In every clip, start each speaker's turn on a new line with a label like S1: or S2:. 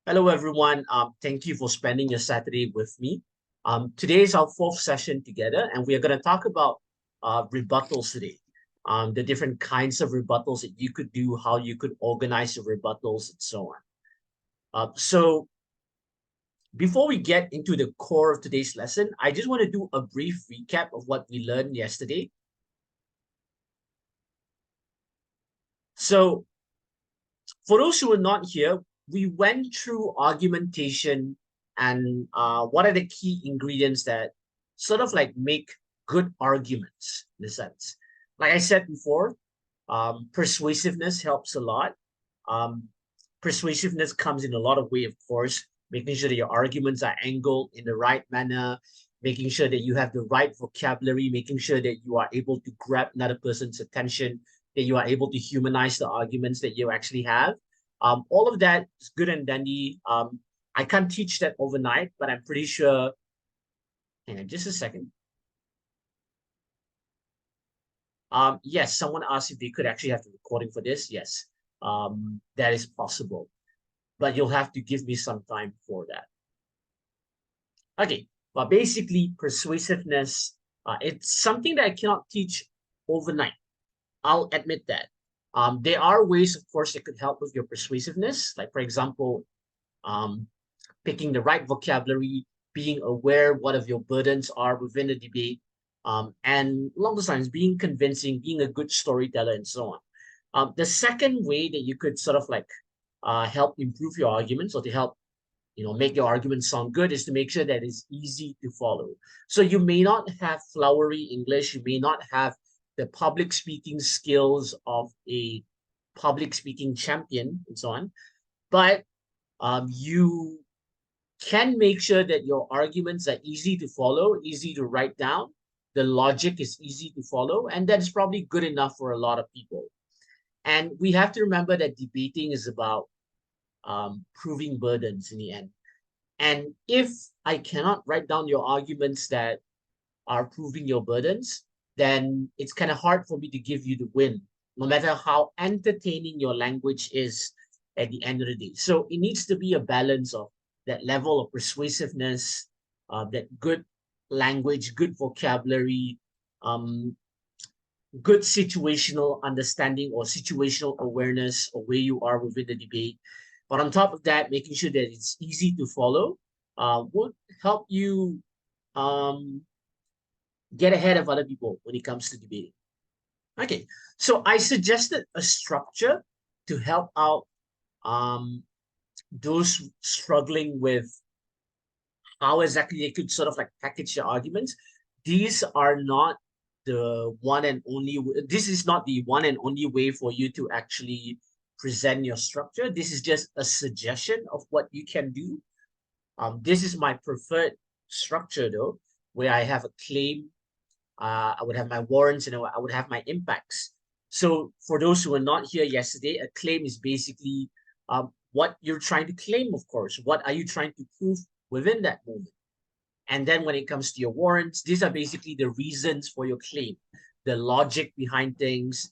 S1: Hello, everyone. Thank you for spending your Saturday with me. Today is our fourth session together, and we are going to talk about rebuttals today. The different kinds of rebuttals that you could do, how you could organize your rebuttals, and so on. So before we get into the core of today's lesson, I just want to do a brief recap of what we learned yesterday. So for those who are not here, we went through argumentation and what are the key ingredients that sort of like make good arguments in a sense. Like I said before, persuasiveness helps a lot. Um, Persuasiveness comes in a lot of ways, of course, making sure that your arguments are angled in the right manner, making sure that you have the right vocabulary, making sure that you are able to grab another person's attention, that you are able to humanize the arguments that you actually have. All of that is good and dandy. I can't teach that overnight, but I'm pretty sure. Hang on just a second. Yes, someone asked if they could actually have the recording for this. Yes, that is possible, but you'll have to give me some time for that. Okay, but basically persuasiveness, it's something that I cannot teach overnight. I'll admit that. There are ways, of course, that could help with your persuasiveness. Like, for example, um, picking the right vocabulary, being aware what of your burdens are within the debate, and along those lines, being convincing, being a good storyteller, and so on. The second way that you could sort of like help improve your arguments or to help make your argument sound good is to make sure that it's easy to follow. So you may not have flowery English, you may not have the public speaking skills of a public speaking champion and so on, but you can make sure that your arguments are easy to follow, easy to write down. The logic is easy to follow, and that is probably good enough for a lot of people. And we have to remember that debating is about proving burdens in the end. And if I cannot write down your arguments that are proving your burdens, then it's kind of hard for me to give you the win, no matter how entertaining your language is at the end of the day. So it needs to be a balance of that level of persuasiveness, that good language, good vocabulary, um, good situational understanding or situational awareness of where you are within the debate. But on top of that, making sure that it's easy to follow would help you get ahead of other people when it comes to debating. Okay, so I suggested a structure to help out those struggling with how exactly they could sort of like package their arguments. These are not the one and only, this is not the one and only way for you to actually present your structure. This is just a suggestion of what you can do. This is my preferred structure though, where I have a claim, I would have my warrants, and I would have my impacts. So for those who were not here yesterday, a claim is basically what you're trying to claim, of course. What are you trying to prove within that moment? And then when it comes to your warrants, these are basically the reasons for your claim, the logic behind things,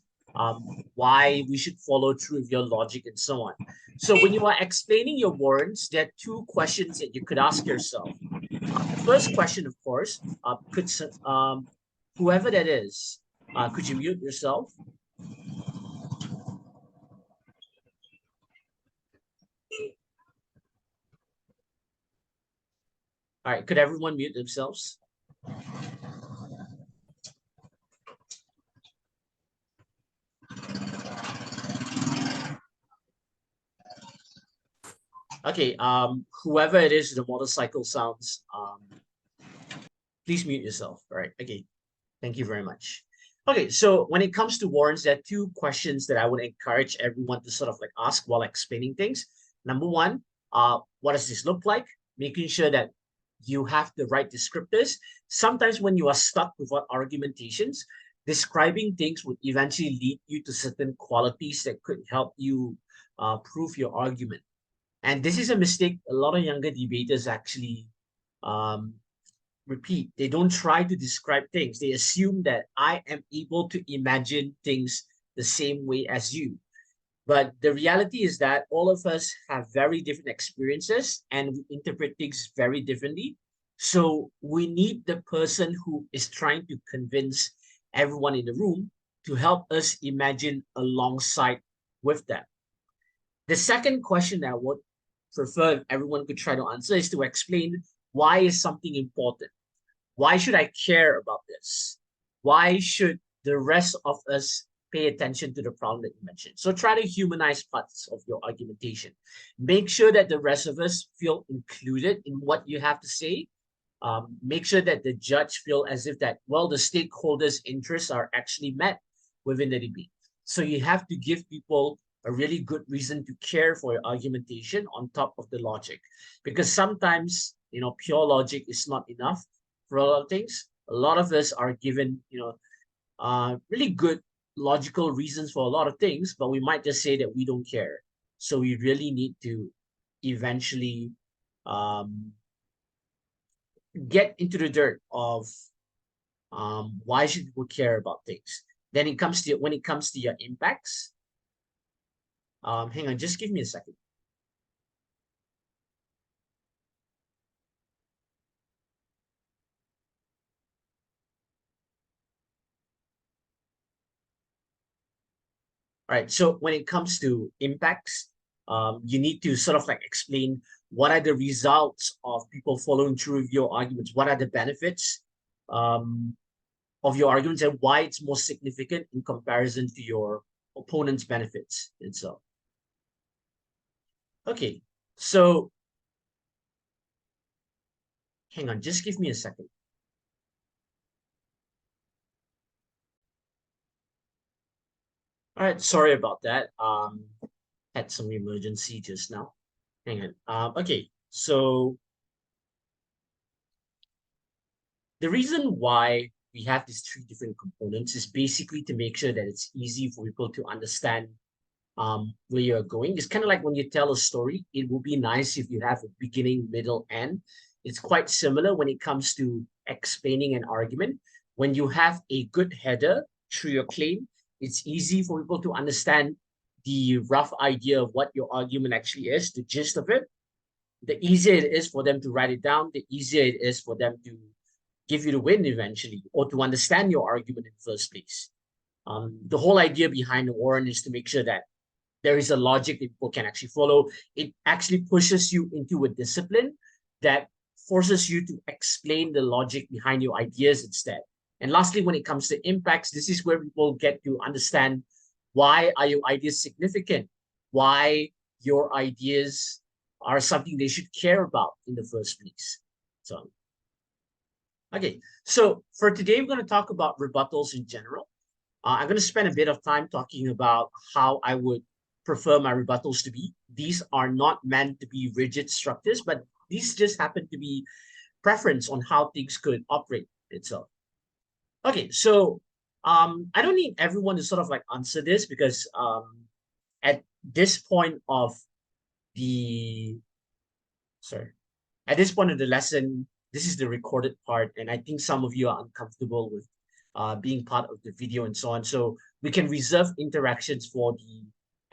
S1: why we should follow through with your logic and so on. So when you are explaining your warrants, there are two questions that you could ask yourself. The first question, of course, could whoever that is, could you mute yourself? All right, could everyone mute themselves? Okay, whoever it is, the motorcycle sounds, please mute yourself. All right, okay, thank you very much. Okay, so when it comes to warrants, there are two questions that I would encourage everyone to sort of like ask while explaining things. Number one, what does this look like? Making sure that you have the right descriptors. Sometimes when you are stuck with what argumentations, describing things would eventually lead you to certain qualities that could help you prove your argument. And this is a mistake a lot of younger debaters actually um, repeat. They don't try to describe things. They assume that I am able to imagine things the same way as you. But the reality is that all of us have very different experiences and we interpret things very differently. So we need the person who is trying to convince everyone in the room to help us imagine alongside with them. The second question that I would prefer if everyone could try to answer is to explain, why is something important? Why should I care about this? Why should the rest of us pay attention to the problem that you mentioned? So try to humanize parts of your argumentation. Make sure that the rest of us feel included in what you have to say. Make sure that the judge feel as if that, well, the stakeholders' interests are actually met within the debate. So you have to give people a really good reason to care for your argumentation on top of the logic. Because sometimes, pure logic is not enough for a lot of things. A lot of us are given, really good logical reasons for a lot of things, but we might just say that we don't care. So we really need to eventually get into the dirt of why should people care about things. Then when it comes to your impacts, hang on, just give me a second. All right, so when it comes to impacts, you need to sort of like explain what are the results of people following through with your arguments, what are the benefits of your arguments, and why it's more significant in comparison to your opponent's benefits itself. Okay, so hang on, just give me a second. All right, sorry about that. Had some emergency just now. Hang on. Okay, so the reason why we have these three different components is basically to make sure that it's easy for people to understand where you're going. It's kind of like when you tell a story, it would be nice if you have a beginning, middle, end. It's quite similar when it comes to explaining an argument. When you have a good header through your claim, it's easy for people to understand the rough idea of what your argument actually is, the gist of it. The easier it is for them to write it down, the easier it is for them to give you the win eventually, or to understand your argument in the first place. The whole idea behind the warrant is to make sure that there is a logic that people can actually follow. It actually pushes you into a discipline that forces you to explain the logic behind your ideas instead. And lastly, when it comes to impacts, this is where people get to understand, why are your ideas significant? Why your ideas are something they should care about in the first place. So, okay. So for today, we're going to talk about rebuttals in general. I'm going to spend a bit of time talking about how I would prefer my rebuttals to be. These are not meant to be rigid structures, but these just happen to be preference on how things could operate itself. Okay, so I don't need everyone to sort of like answer this, because at this point of the sorry, at this point of the lesson, this is the recorded part, and I think some of you are uncomfortable with being part of the video and so on. So we can reserve interactions for the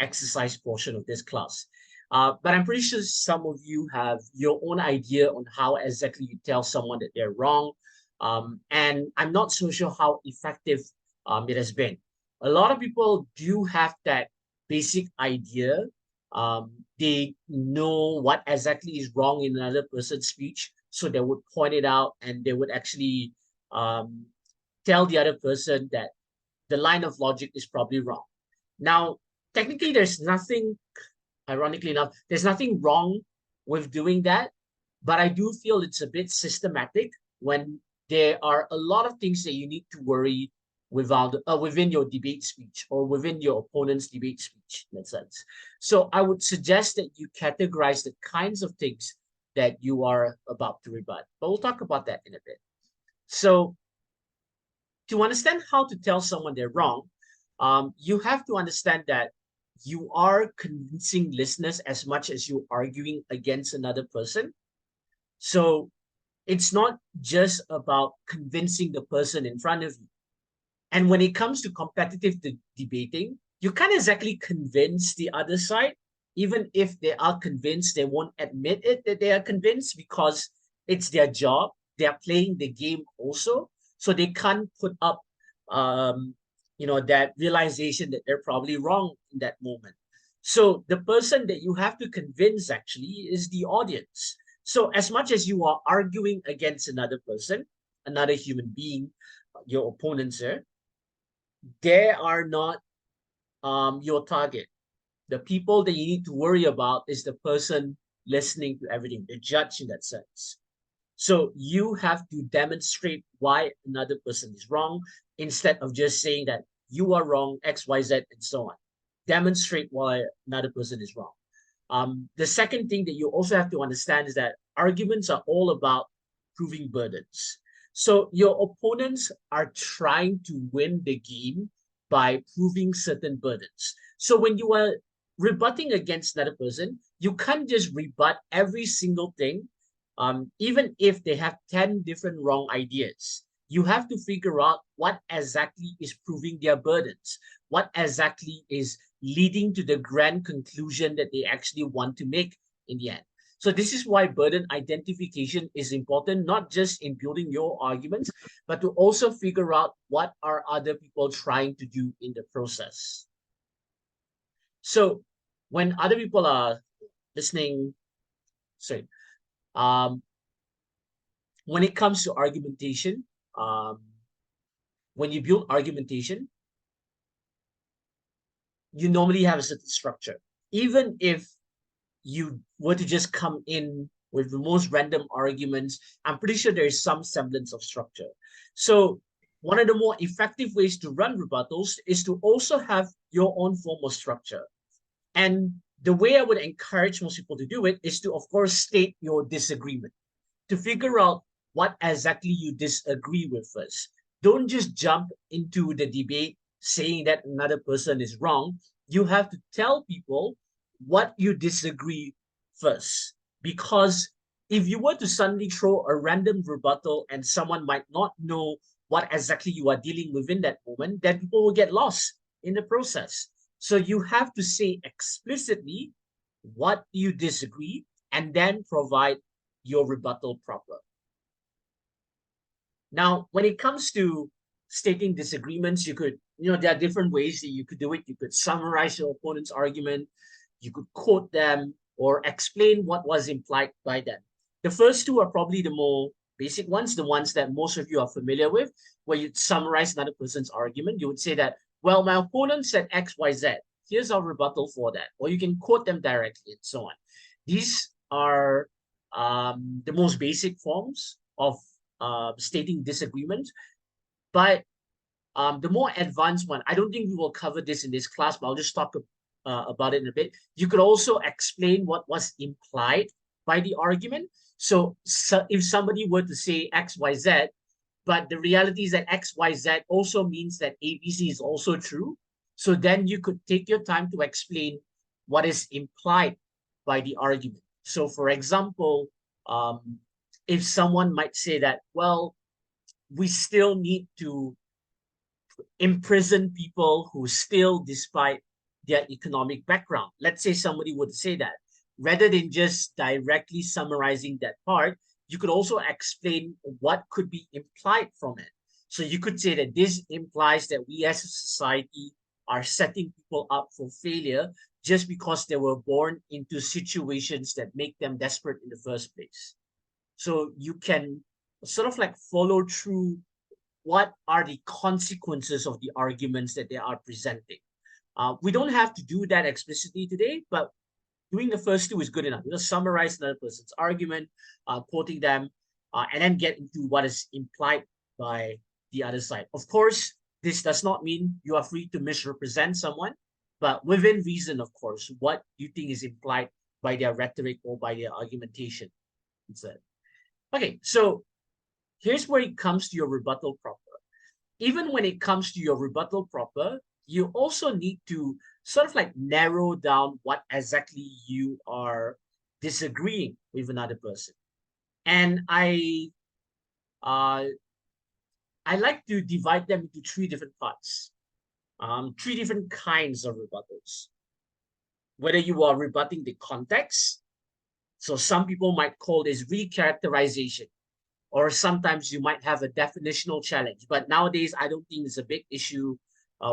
S1: exercise portion of this class. But I'm pretty sure some of you have your own idea on how exactly you tell someone that they're wrong. And I'm not so sure how effective it has been. A lot of people do have that basic idea. They know what exactly is wrong in another person's speech, so they would point it out, and they would actually tell the other person that the line of logic is probably wrong. Now, technically, there's nothing, ironically enough, there's nothing wrong with doing that, but I do feel it's a bit systematic when there are a lot of things that you need to worry within your debate speech, or within your opponent's debate speech, in that sense. So I would suggest that you categorize the kinds of things that you are about to rebut, but we'll talk about that in a bit. So to understand how to tell someone they're wrong, you have to understand that you are convincing listeners as much as you're arguing against another person. So it's not just about convincing the person in front of you. And when it comes to competitive debating, you can't exactly convince the other side. Even if they are convinced, they won't admit it that they are convinced because it's their job. They are playing the game also. So they can't put up, um, that realization that they're probably wrong in that moment. So the person that you have to convince actually is the audience. So as much as you are arguing against another person, another human being, your opponents there, they are not your target. The people that you need to worry about is the person listening to everything, the judge in that sense. So you have to demonstrate why another person is wrong instead of just saying that you are wrong, X, Y, Z, and so on. Demonstrate why another person is wrong. The second thing that you also have to understand is that arguments are all about proving burdens. So your opponents are trying to win the game by proving certain burdens. So when you are rebutting against another person, you can't just rebut every single thing, even if they have 10 different wrong ideas. You have to figure out what exactly is proving their burdens, what exactly is leading to the grand conclusion that they actually want to make in the end. So this is why burden identification is important, not just in building your arguments, but to also figure out what are other people trying to do in the process. So when other people are listening, sorry, um, when it comes to argumentation, um, when you build argumentation, you normally have a certain structure. Even if you were to just come in with the most random arguments, I'm pretty sure there is some semblance of structure. So one of the more effective ways to run rebuttals is to also have your own form of structure. And the way I would encourage most people to do it is to, of course, state your disagreement, to figure out what exactly you disagree with first. Don't just jump into the debate saying that another person is wrong. You have to tell people what you disagree first. Because if you were to suddenly throw a random rebuttal and someone might not know what exactly you are dealing with in that moment, then people will get lost in the process. So you have to say explicitly what you disagree and then provide your rebuttal proper. Now, when it comes to stating disagreements, you could, there are different ways that you could do it. You could summarize your opponent's argument, you could quote them, or explain what was implied by them. The first two are probably the more basic ones, the ones that most of you are familiar with, where you summarize another person's argument. You would say that, well, my opponent said X, Y, Z. Here's our rebuttal for that. Or you can quote them directly and so on. These are the most basic forms of stating disagreement. But the more advanced one, I don't think we will cover this in this class, but I'll just talk about it in a bit. You could also explain what was implied by the argument. So if somebody were to say X, Y, Z, but the reality is that X, Y, Z also means that ABC is also true. So then you could take your time to explain what is implied by the argument. So for example, if someone might say that, well, we still need to imprison people who steal despite their economic background. Let's say somebody would say that. Rather than just directly summarizing that part, you could also explain what could be implied from it. So you could say that this implies that we as a society are setting people up for failure just because they were born into situations that make them desperate in the first place. So you can sort of like follow through what are the consequences of the arguments that they are presenting. We don't have to do that explicitly today, but doing the first two is good enough. Summarize another person's argument, quoting them, and then get into what is implied by the other side. Of course, this does not mean you are free to misrepresent someone, but within reason, of course, what you think is implied by their rhetoric or by their argumentation. Okay, so here's where it comes to your rebuttal proper. Even when it comes to your rebuttal proper, you also need to sort of like narrow down what exactly you are disagreeing with another person. And I like to divide them into three different parts. Three different kinds of rebuttals. Whether you are rebutting the context, so some people might call this recharacterization, or sometimes you might have a definitional challenge. But nowadays, I don't think it's a big issue.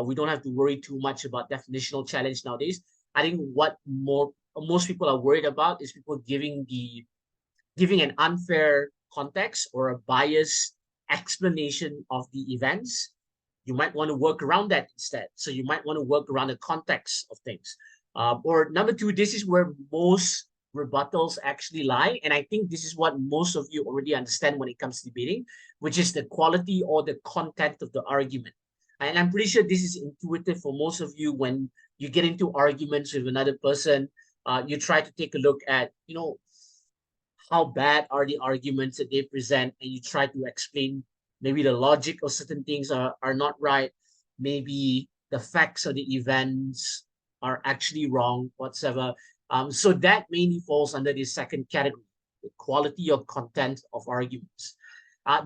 S1: We don't have to worry too much about definitional challenge nowadays. I think what most people are worried about is people giving an unfair context or a biased explanation of the events. You might want to work around that instead. So you might want to work around the context of things. Or number two, this is where most rebuttals actually lie. And I think this is what most of you already understand when it comes to debating, which is the quality or the content of the argument. And I'm pretty sure this is intuitive for most of you when you get into arguments with another person. You try to take a look at, how bad are the arguments that they present, and you try to explain maybe the logic of certain things are not right, maybe the facts of the events are actually wrong, whatsoever. So that mainly falls under the second category, the quality or content of arguments.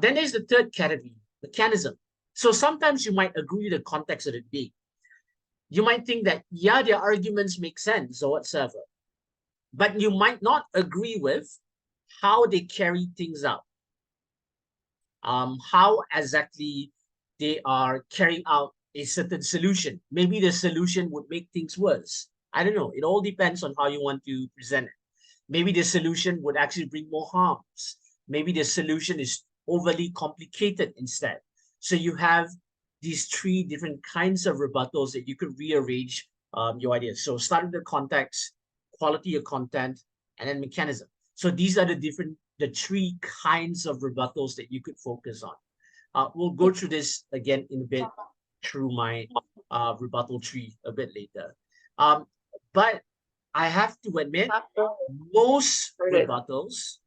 S1: Then there's the third category, mechanism. So sometimes you might agree with the context of the debate. You might think that, yeah, their arguments make sense or whatsoever, but you might not agree with how they carry things out, how exactly they are carrying out a certain solution. Maybe the solution would make things worse. I don't know. It all depends on how you want to present it. Maybe the solution would actually bring more harms. Maybe the solution is overly complicated instead. So you have these three different kinds of rebuttals that you could rearrange your ideas. So start with the context, quality of content, and then mechanism. So these are the three kinds of rebuttals that you could focus on. We'll go through this again in a bit through my rebuttal tree a bit later. But I have to admit, most rebuttals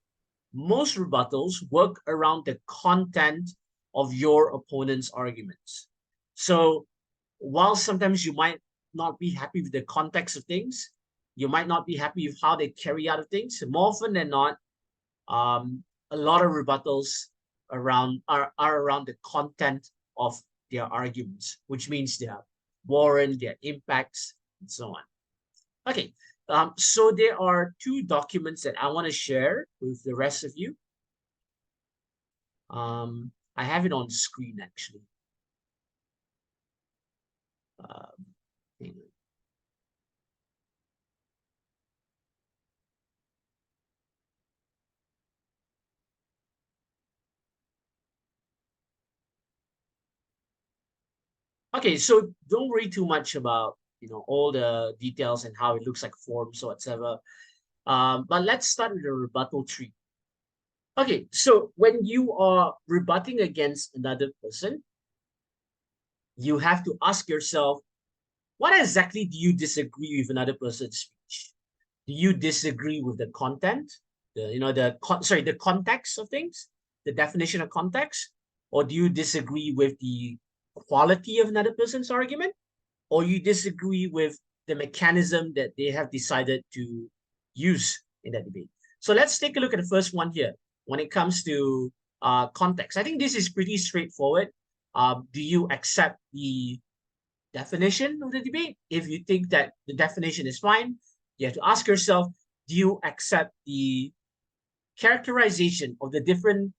S1: work around the content of your opponent's arguments. So while sometimes you might not be happy with the context of things, you might not be happy with how they carry out things, more often than not, a lot of rebuttals are around the content of their arguments, which means their warrant, their impacts, and so on. Okay, so there are two documents that I want to share with the rest of you. I have it on screen actually. Okay, so don't worry too much about all the details and how it looks like forms or whatever. But let's start with the rebuttal tree. Okay, so when you are rebutting against another person, you have to ask yourself, what exactly do you disagree with another person's speech? Do you disagree with the content, the context of things, the definition of context, or do you disagree with the quality of another person's argument, or you disagree with the mechanism that they have decided to use in that debate? So let's take a look at the first one here. When it comes to context, I think this is pretty straightforward. Do you accept the definition of the debate? If you think that the definition is fine, you have to ask yourself, do you accept the characterization of the different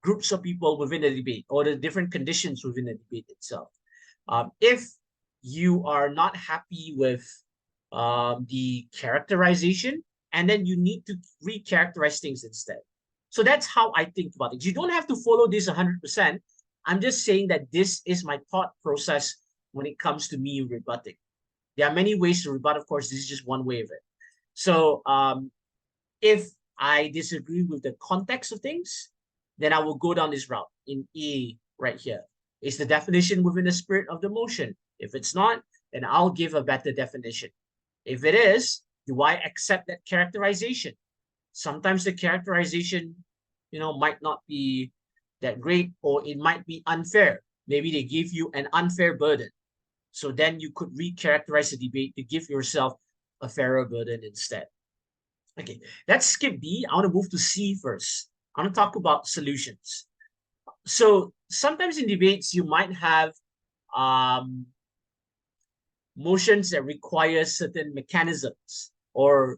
S1: groups of people within the debate or the different conditions within the debate itself? If you are not happy with the characterization, and then you need to recharacterize things instead. So that's how I think about it. You don't have to follow this 100%. I'm just saying that this is my thought process when it comes to me rebutting. There are many ways to rebut. Of course, this is just one way of it. So if I disagree with the context of things, then I will go down this route in A right here. Is the definition within the spirit of the motion? If it's not, then I'll give a better definition. If it is, do I accept that characterization? Sometimes the characterization, might not be that great, or it might be unfair. Maybe they give you an unfair burden. So then you could recharacterize the debate to give yourself a fairer burden instead. Okay, let's skip B. I want to move to C first. I want to talk about solutions. So sometimes in debates, you might have motions that require certain mechanisms or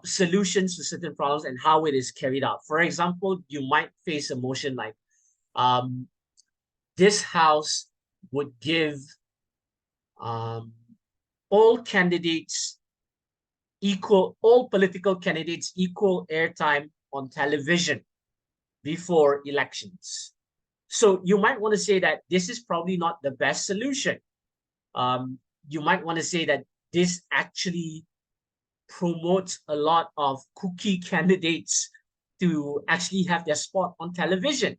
S1: solutions to certain problems and how it is carried out. For example, you might face a motion like um, this house would give um, all political candidates equal airtime on television before elections. So you might want to say that this is probably not the best solution. You might want to say that this actually promotes a lot of cookie candidates to actually have their spot on television.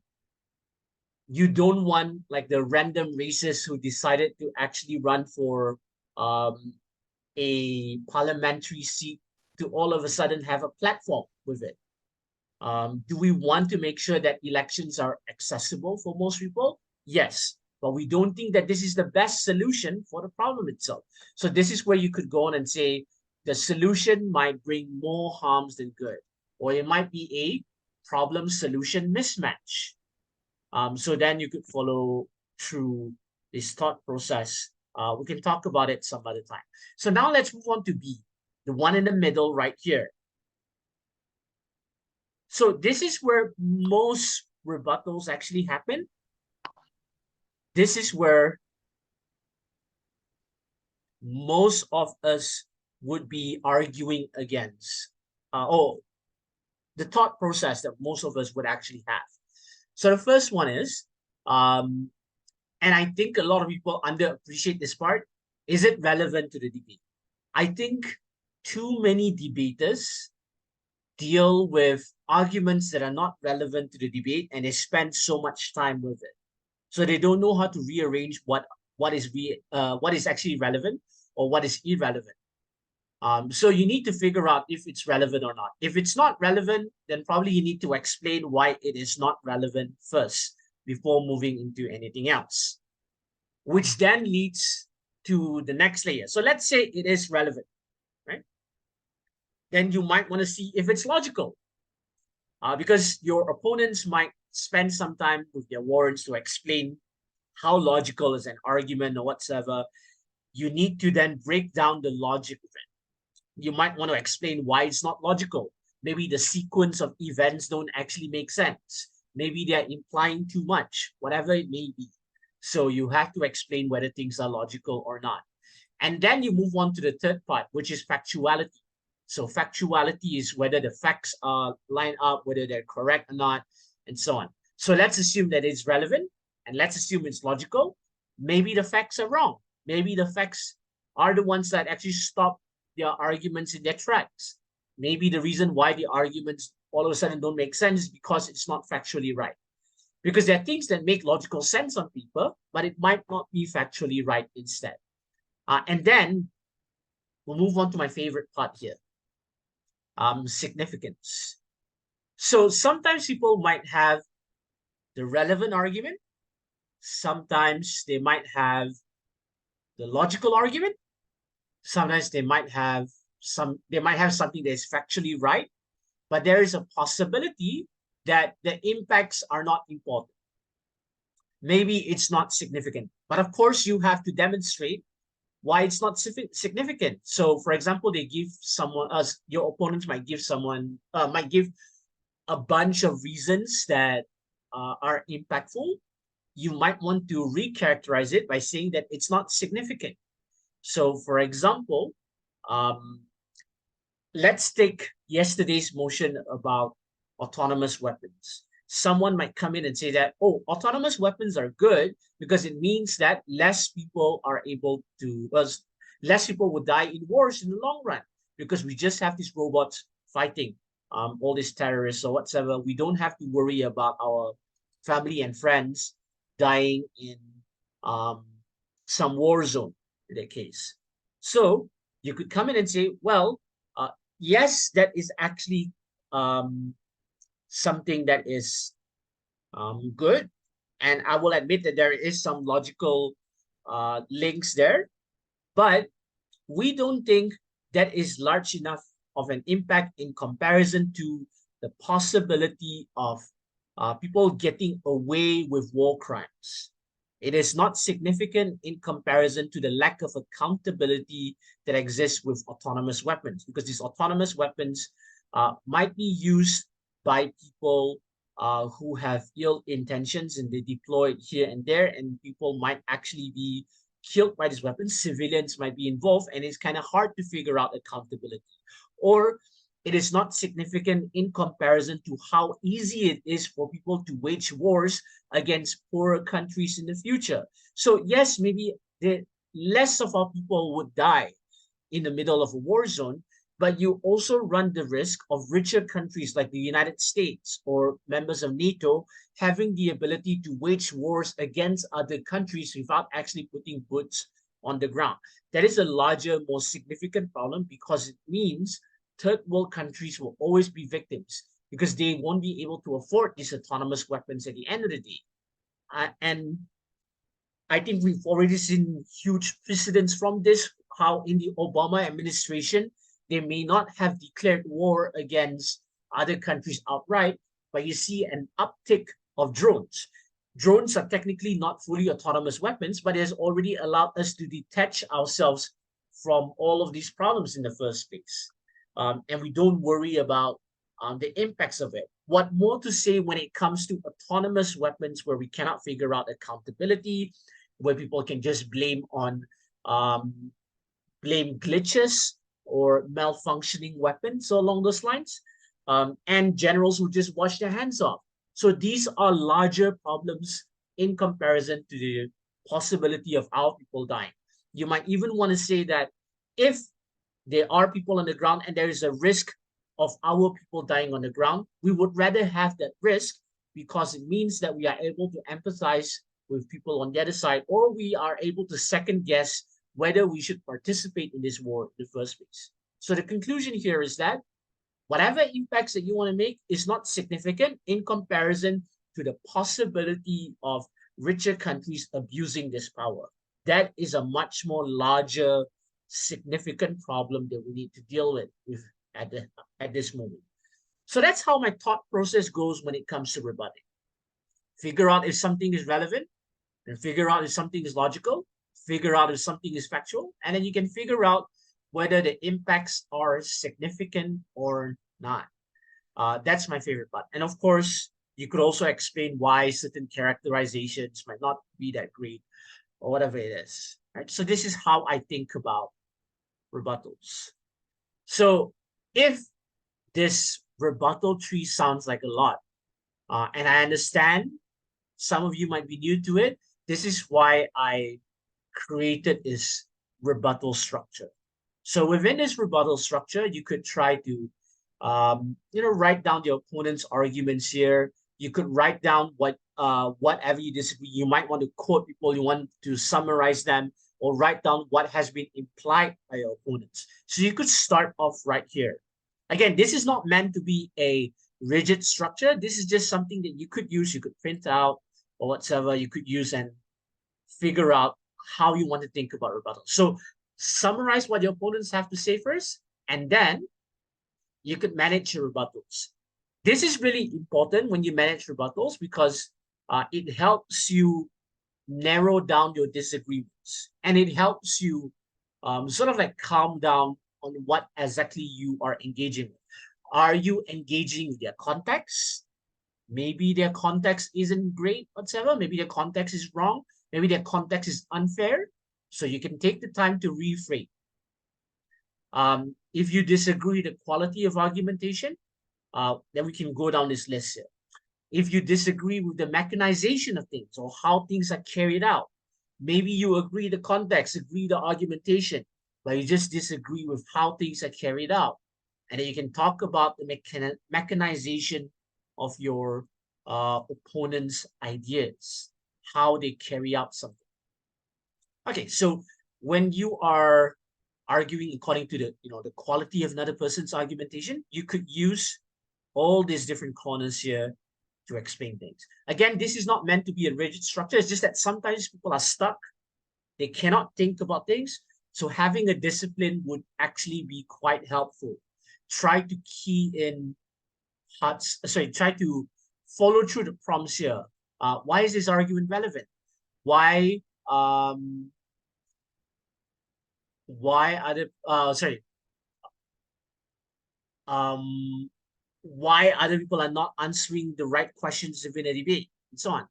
S1: You don't want like the random racists who decided to actually run for a parliamentary seat to all of a sudden have a platform with it. Do we want to make sure that elections are accessible for most people? Yes, but we don't think that this is the best solution for the problem itself. So this is where you could go on and say the solution might bring more harms than good, or it might be a problem-solution mismatch. So then you could follow through this thought process. We can talk about it some other time. So now let's move on to B, the one in the middle right here. So this is where most rebuttals actually happen. This is where most of us would be arguing against, the thought process that most of us would actually have. So the first one is, and I think a lot of people underappreciate this part, is it relevant to the debate? I think too many debaters deal with arguments that are not relevant to the debate and they spend so much time with it. So they don't know how to rearrange what is actually relevant or what is irrelevant. So you need to figure out if it's relevant or not. If it's not relevant, then probably you need to explain why it is not relevant first before moving into anything else, which then leads to the next layer. So let's say it is relevant, right? Then you might want to see if it's logical, because your opponents might spend some time with their warrants to explain how logical is an argument or whatsoever. You need to then break down the logic of it. You might want to explain why it's not logical. Maybe the sequence of events don't actually make sense. Maybe they're implying too much, whatever it may be. So you have to explain whether things are logical or not. And then you move on to the third part, which is factuality. So factuality is whether the facts are lined up, whether they're correct or not, and so on. So let's assume that it's relevant, and let's assume it's logical. Maybe the facts are wrong. Maybe the facts are the ones that actually stop their arguments in their tracks. Maybe the reason why the arguments all of a sudden don't make sense is because it's not factually right. Because there are things that make logical sense on paper, but it might not be factually right instead. And then we'll move on to my favorite part here, significance. So sometimes people might have the relevant argument. Sometimes they might have the logical argument. Sometimes they might have something that is factually right, but there is a possibility that the impacts are not important. Maybe it's not significant, but of course you have to demonstrate why it's not significant. So for example, they give someone, your opponents might give a bunch of reasons that are impactful. You might want to recharacterize it by saying that it's not significant. So for example, let's take yesterday's motion about autonomous weapons. Someone might come in and say that, oh, autonomous weapons are good because it means that less people would die in wars in the long run because we just have these robots fighting all these terrorists or whatsoever. We don't have to worry about our family and friends dying in some war zone in that case. So you could come in and say, well, yes, that is actually something that is good. And I will admit that there is some logical links there, but we don't think that is large enough of an impact in comparison to the possibility of people getting away with war crimes. It is not significant in comparison to the lack of accountability that exists with autonomous weapons, because these autonomous weapons might be used by people who have ill intentions, and they deploy it here and there, and people might actually be killed by these weapons. Civilians might be involved, and it's kind of hard to figure out accountability. Or it is not significant in comparison to how easy it is for people to wage wars against poorer countries in the future. So yes, maybe less of our people would die in the middle of a war zone, but you also run the risk of richer countries like the United States or members of NATO having the ability to wage wars against other countries without actually putting boots on the ground. That is a larger, more significant problem, because it means third world countries will always be victims because they won't be able to afford these autonomous weapons at the end of the day. And I think we've already seen huge precedents from this, how in the Obama administration, they may not have declared war against other countries outright, but you see an uptick of drones. Drones are technically not fully autonomous weapons, but it has already allowed us to detach ourselves from all of these problems in the first place. And we don't worry about the impacts of it. What more to say when it comes to autonomous weapons where we cannot figure out accountability, where people can just blame glitches or malfunctioning weapons, so along those lines, and generals who just wash their hands off. So these are larger problems in comparison to the possibility of our people dying. You might even want to say that if there are people on the ground and there is a risk of our people dying on the ground, we would rather have that risk, because it means that we are able to empathize with people on the other side, or we are able to second guess whether we should participate in this war in the first place. So the conclusion here is that whatever impacts that you want to make is not significant in comparison to the possibility of richer countries abusing this power. That is a much more larger, significant problem that we need to deal with at this moment. So that's how my thought process goes when it comes to rebutting. Figure out if something is relevant, and figure out if something is logical, figure out if something is factual, and then you can figure out whether the impacts are significant or not. That's my favorite part. And of course, you could also explain why certain characterizations might not be that great or whatever it is. Right? So this is how I think about rebuttals. So if this rebuttal tree sounds like a lot, and I understand some of you might be new to it, this is why I created this rebuttal structure. So within this rebuttal structure, you could try to, write down your opponent's arguments here. You could write down whatever you disagree. You might want to quote people. You want to summarize them, or write down what has been implied by your opponents. So you could start off right here. Again, this is not meant to be a rigid structure. This is just something that you could use. You could print out or whatever you could use and figure out how you want to think about rebuttal. So summarize what your opponents have to say first, and then you could manage your rebuttals. This is really important when you manage rebuttals, because it helps you narrow down your disagreements, and it helps you sort of like calm down on what exactly you are engaging with. Are you engaging with their context? Maybe their context isn't great whatsoever. Maybe their context is wrong. Maybe their context is unfair. So you can take the time to reframe. If you disagree with the quality of argumentation, then we can go down this list here. If you disagree with the mechanization of things or how things are carried out, maybe you agree the context, agree the argumentation, but you just disagree with how things are carried out. And then you can talk about the mechanization of your opponent's ideas, how they carry out something. Okay, so when you are arguing according to the quality of another person's argumentation, you could use all these different corners here to explain things. Again, this is not meant to be a rigid structure. It's just that sometimes people are stuck. They cannot think about things. So having a discipline would actually be quite helpful. Try to try to follow through the prompts here. Why is this argument relevant? why um why other sorry um why other people are not answering the right questions within a debate and so on.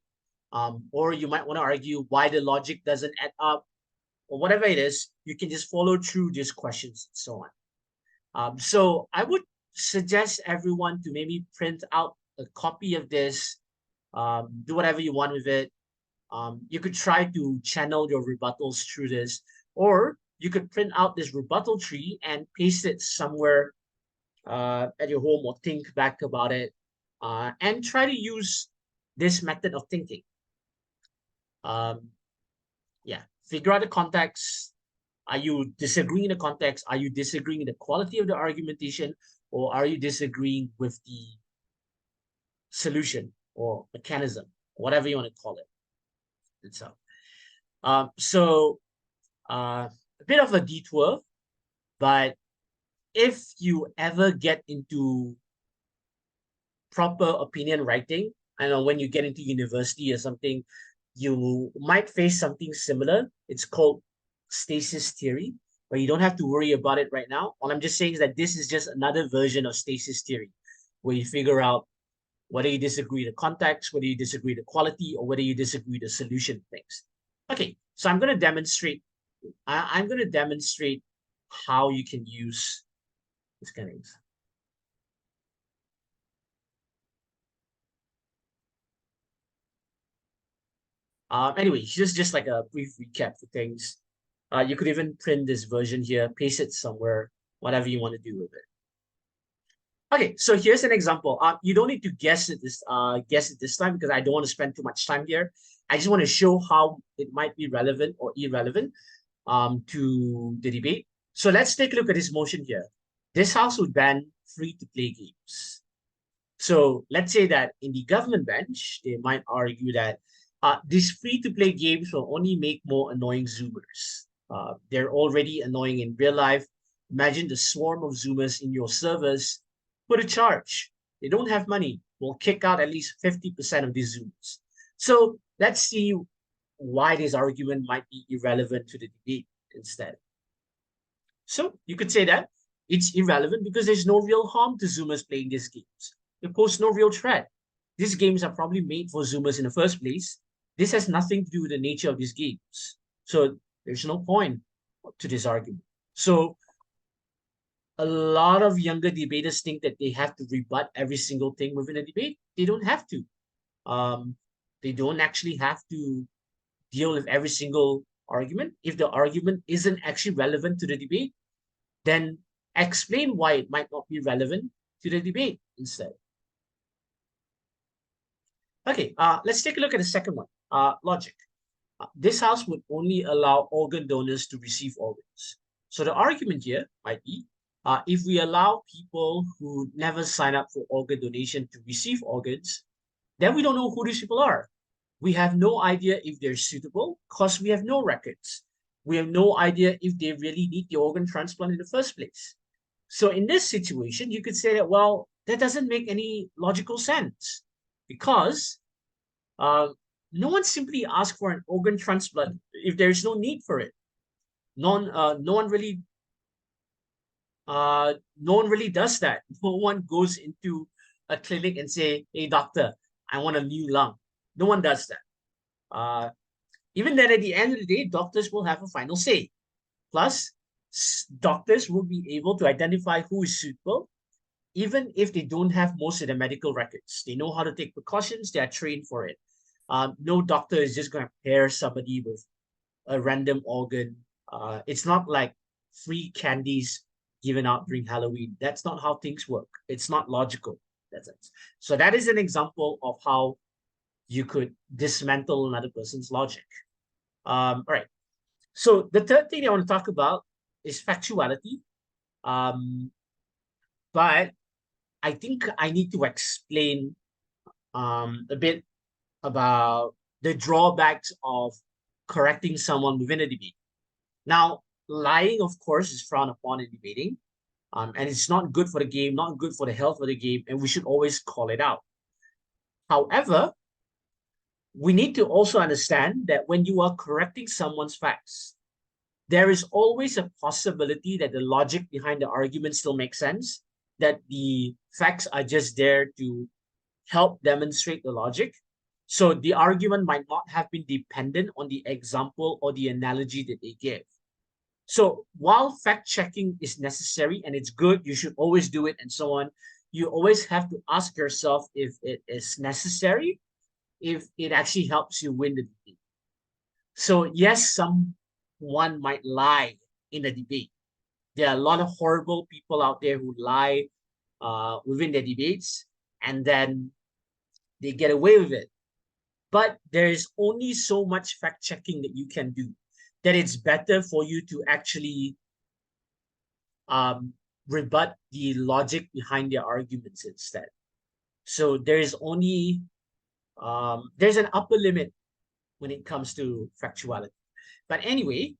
S1: Or you might want to argue why the logic doesn't add up, or whatever it is. You can just follow through these questions and so on. So I would suggest everyone to maybe print out a copy of this, do whatever you want with it. You could try to channel your rebuttals through this, or you could print out this rebuttal tree and paste it somewhere at your home, or think back about it, and try to use this method of thinking. Um, yeah, figure out the context. Are you disagreeing in the context? Are you disagreeing in the quality of the argumentation? Or are you disagreeing with the solution or mechanism, whatever you want to call it itself? So a bit of a detour, but if you ever get into proper opinion writing, I know when you get into university or something, you might face something similar. It's called stasis theory, but you don't have to worry about it right now. All I'm just saying is that this is just another version of stasis theory, where you figure out whether you disagree the context, whether you disagree the quality, or whether you disagree the solution things. Okay, so I'm going to demonstrate. I'm going to demonstrate how you can use these kind of things. Anyway, just like a brief recap for things. You could even print this version here, paste it somewhere, whatever you want to do with it. Okay, so here's an example. You don't need to guess it this time, because I don't want to spend too much time here. I just want to show how it might be relevant or irrelevant to the debate. So let's take a look at this motion here. This house would ban free-to-play games. So let's say that in the government bench, they might argue that these free-to-play games will only make more annoying Zoomers. They're already annoying in real life. Imagine the swarm of Zoomers in your servers. Put a charge. They don't have money. We'll kick out at least 50% of these Zoomers. So let's see why this argument might be irrelevant to the debate instead. So you could say that it's irrelevant because there's no real harm to Zoomers playing these games. They pose no real threat. These games are probably made for Zoomers in the first place. This has nothing to do with the nature of these games. So there's no point to this argument. So a lot of younger debaters think that they have to rebut every single thing within a debate. They don't have to. They don't actually have to deal with every single argument. If the argument isn't actually relevant to the debate, then explain why it might not be relevant to the debate instead. Okay, let's take a look at the second one, logic. This house would only allow organ donors to receive organs. So the argument here might be, if we allow people who never sign up for organ donation to receive organs, then we don't know who these people are. We have no idea if they're suitable because we have no records. We have no idea if they really need the organ transplant in the first place. So in this situation, you could say that, well, that doesn't make any logical sense, because no one simply asks for an organ transplant if there is no need for it. No one really does that. No one goes into a clinic and say, "Hey, doctor, I want a new lung." No one does that. Even then, at the end of the day, doctors will have a final say. Plus, doctors will be able to identify who is suitable, even if they don't have most of the medical records. They know how to take precautions. They are trained for it. No doctor is just going to pair somebody with a random organ. It's not like free candies given out during Halloween. That's not how things work. It's not logical. That's it. So that is an example of how you could dismantle another person's logic. All right. So the third thing I want to talk about is factuality. But I think I need to explain a bit about the drawbacks of correcting someone within a debate. Now, lying, of course, is frowned upon in debating, and it's not good for the game, not good for the health of the game, and we should always call it out. However, we need to also understand that when you are correcting someone's facts, there is always a possibility that the logic behind the argument still makes sense, that the facts are just there to help demonstrate the logic. So the argument might not have been dependent on the example or the analogy that they give. So while fact checking is necessary and it's good, you should always do it and so on, you always have to ask yourself if it is necessary, if it actually helps you win the debate. So yes, someone might lie in a debate. There are a lot of horrible people out there who lie within their debates, and then they get away with it. But there is only so much fact checking that you can do, that it's better for you to actually rebut the logic behind their arguments instead. So there is only there's an upper limit when it comes to factuality. But anyway,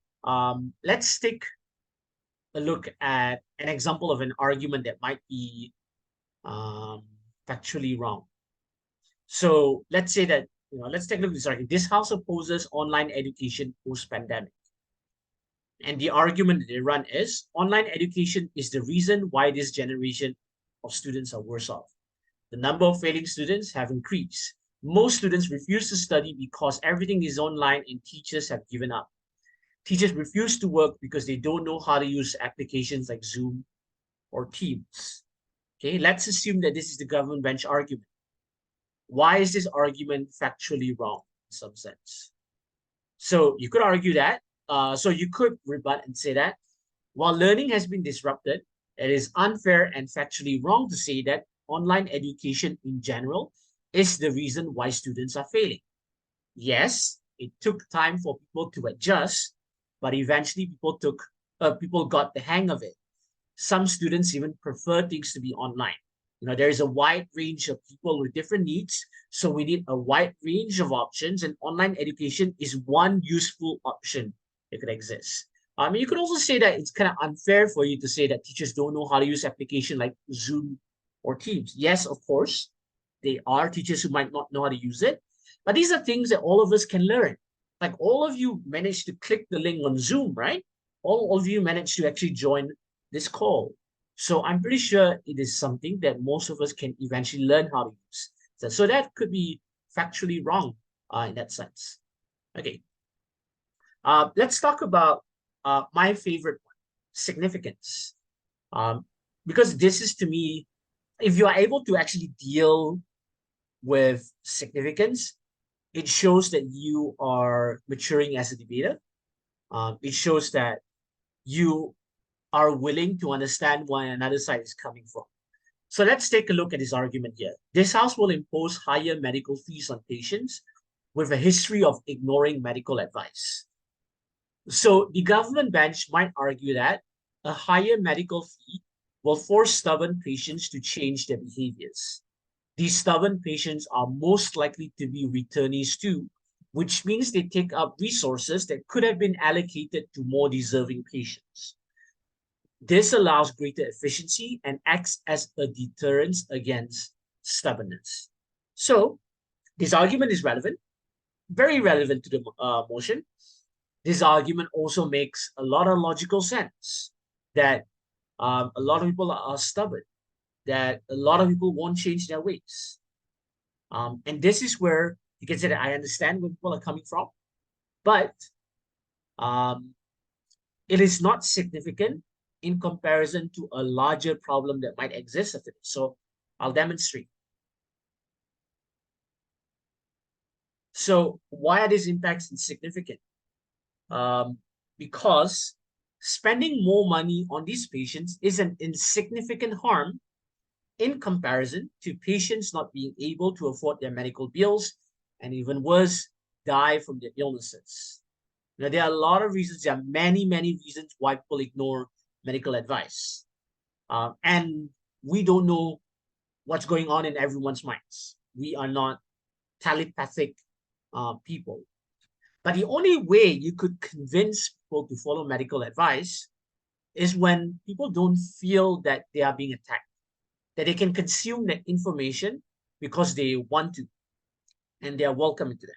S1: let's take a look at an example of an argument that might be factually wrong. So let's say that, let's take a look at this argument. This house opposes online education post-pandemic. And the argument that they run is online education is the reason why this generation of students are worse off. The number of failing students have increased. Most students refuse to study because everything is online and teachers have given up. Teachers refuse to work because they don't know how to use applications like Zoom or Teams. Okay, let's assume that this is the government bench argument. Why is this argument factually wrong in some sense? So you could argue that, so you could rebut and say that while learning has been disrupted, it is unfair and factually wrong to say that online education in general is the reason why students are failing. Yes, it took time for people to adjust, but eventually people got the hang of it. Some students even prefer things to be online. There is a wide range of people with different needs, so we need a wide range of options, and online education is one useful option that could exist. You could also say that it's kind of unfair for you to say that teachers don't know how to use application like Zoom or Teams. Yes, of course, they are teachers who might not know how to use it, but these are things that all of us can learn. Like all of you managed to click the link on Zoom, right? All of you managed to actually join this call. So I'm pretty sure it is something that most of us can eventually learn how to use. So that could be factually wrong in that sense. Okay. Let's talk about my favorite one, significance. Because this is, to me, if you are able to actually deal with significance, it shows that you are maturing as a debater. It shows that you are willing to understand where another side is coming from. So let's take a look at this argument here. This house will impose higher medical fees on patients with a history of ignoring medical advice. So the government bench might argue that a higher medical fee will force stubborn patients to change their behaviors. These stubborn patients are most likely to be returnees too, which means they take up resources that could have been allocated to more deserving patients. This allows greater efficiency and acts as a deterrent against stubbornness. So this argument is relevant, very relevant to the motion. This argument also makes a lot of logical sense, that a lot of people are stubborn, that a lot of people won't change their ways. And this is where you can say that I understand where people are coming from, but it is not significant in comparison to a larger problem that might exist after this. So I'll demonstrate. So why are these impacts insignificant? Because spending more money on these patients is an insignificant harm in comparison to patients not being able to afford their medical bills, and even worse, die from their illnesses. Now, there are a lot of reasons. There are many, many reasons why people ignore medical advice. And we don't know what's going on in everyone's minds. We are not telepathic people. But the only way you could convince people to follow medical advice is when people don't feel that they are being attacked, that they can consume that information because they want to, and they are welcome into that.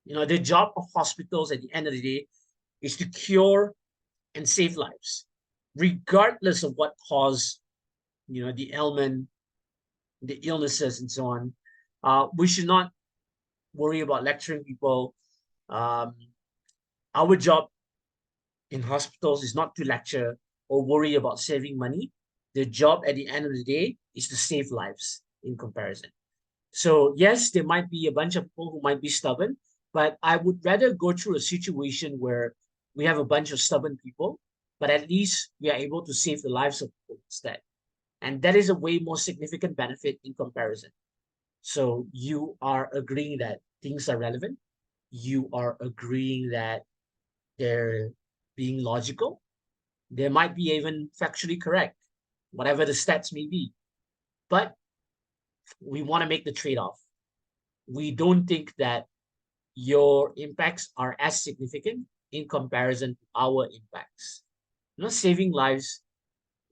S1: The job of hospitals at the end of the day is to cure and save lives, regardless of what cause, the ailment, the illnesses, and so on. We should not worry about lecturing people. Um, our job in hospitals is not to lecture or worry about saving money. The job at the end of the day is to save lives in comparison. So yes, there might be a bunch of people who might be stubborn, but I would rather go through a situation where we have a bunch of stubborn people, but at least we are able to save the lives of people instead. And that is a way more significant benefit in comparison. So you are agreeing that things are relevant. You are agreeing that they're being logical. They might be even factually correct, whatever the stats may be. But we want to make the trade-off. We don't think that your impacts are as significant in comparison to our impacts. Saving lives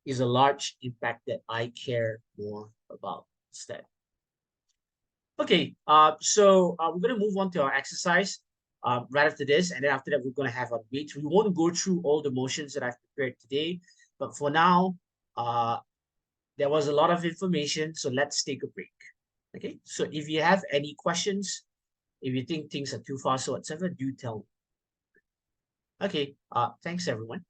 S1: is a large impact that I care more about instead. Okay, so we're going to move on to our exercise right after this, and then after that, we're going to have a debate. We won't go through all the motions that I've prepared today, but for now, there was a lot of information, so let's take a break. Okay, so if you have any questions, if you think things are too fast or whatever, do tell me. Okay, thanks everyone.